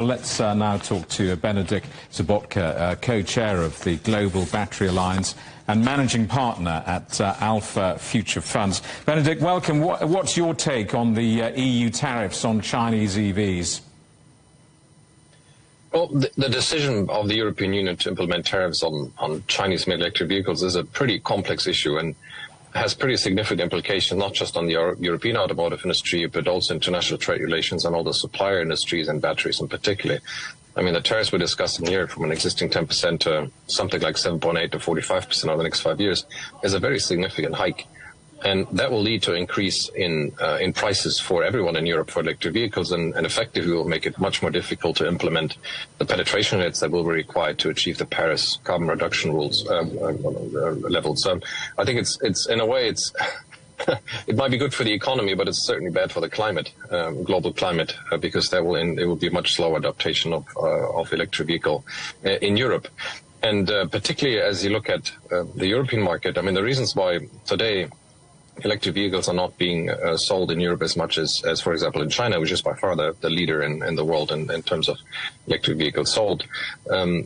Let's now talk to Benedikt Sobotka, co-chair of the Global Battery Alliance and managing partner at Alpha Future Funds. Benedikt, welcome. What's your take on the EU tariffs on Chinese EVs? Well, the decision of the European Union to implement tariffs on Chinese-made electric vehicles is a pretty complex issue and has pretty significant implications, not just on the European automotive industry, but also international trade relations and all the supplier industries and batteries in particular. I mean, the tariffs we're discussing here, from an existing 10% to something like 7.8 to 45% over the next 5 years, is a very significant hike. And that will lead to an increase in prices for everyone in Europe for electric vehicles, and effectively will make it much more difficult to implement the penetration rates that will be required to achieve the Paris carbon reduction rules levels. So I think it's in a way it might be good for the economy, but it's certainly bad for the climate, global climate, because it will be a much slower adaptation of electric vehicle in Europe. And particularly as you look at the European market, I mean, the reasons why today electric vehicles are not being sold in Europe as much as, for example, in China, which is by far the leader in the world in terms of electric vehicles sold,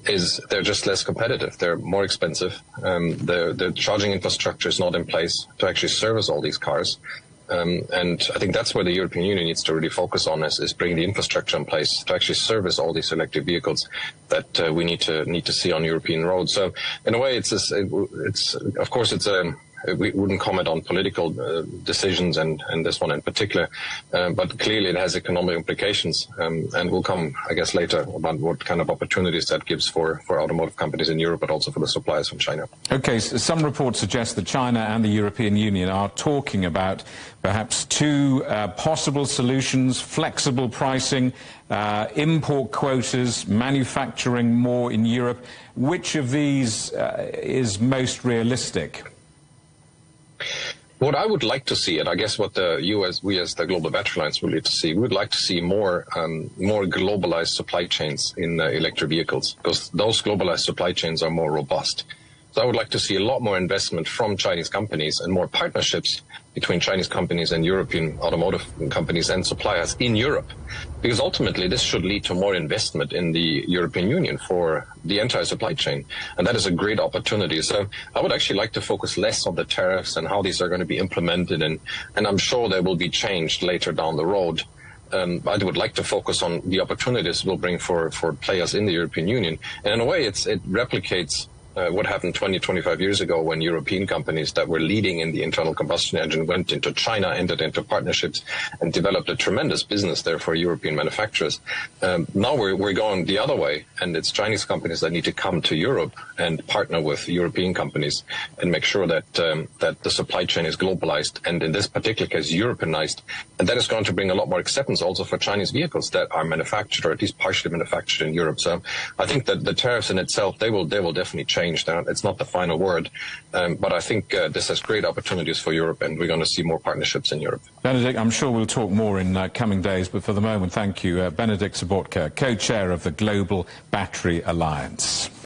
is they're just less competitive. They're more expensive. The charging infrastructure is not in place to actually service all these cars. And I think that's where the European Union needs to really focus on, is bringing the infrastructure in place to actually service all these electric vehicles that we need to see on European roads. So in a way, of course we wouldn't comment on political decisions and this one in particular, but clearly it has economic implications, and we'll come, I guess, later about what kind of opportunities that gives for automotive companies in Europe, but also for the suppliers from China. Okay, so some reports suggest that China and the European Union are talking about perhaps two possible solutions: flexible pricing, import quotas, manufacturing more in Europe. Which of these is most realistic? What I would like to see, and I guess what we as the Global Battery Alliance would like to see, we would like to see more globalized supply chains in electric vehicles, because those globalized supply chains are more robust. So I would like to see a lot more investment from Chinese companies and more partnerships between Chinese companies and European automotive companies and suppliers in Europe, because ultimately this should lead to more investment in the European Union for the entire supply chain, and that is a great opportunity. So I would actually like to focus less on the tariffs and how these are going to be implemented, and I'm sure they will be changed later down the road. I would like to focus on the opportunities it will bring for players in the European Union, and in a way it replicates what happened 20-25 years ago, when European companies that were leading in the internal combustion engine went into China, entered into partnerships, and developed a tremendous business there for European manufacturers. Now we're going the other way, and it's Chinese companies that need to come to Europe and partner with European companies and make sure that the supply chain is globalized, and in this particular case, Europeanized. And that is going to bring a lot more acceptance also for Chinese vehicles that are manufactured, or at least partially manufactured, in Europe. So I think that the tariffs in itself, they will definitely change. It's not the final word, but I think this has great opportunities for Europe, and we're going to see more partnerships in Europe. Benedikt, I'm sure we'll talk more in coming days, but for the moment, thank you. Benedikt Sobotka, co-chair of the Global Battery Alliance.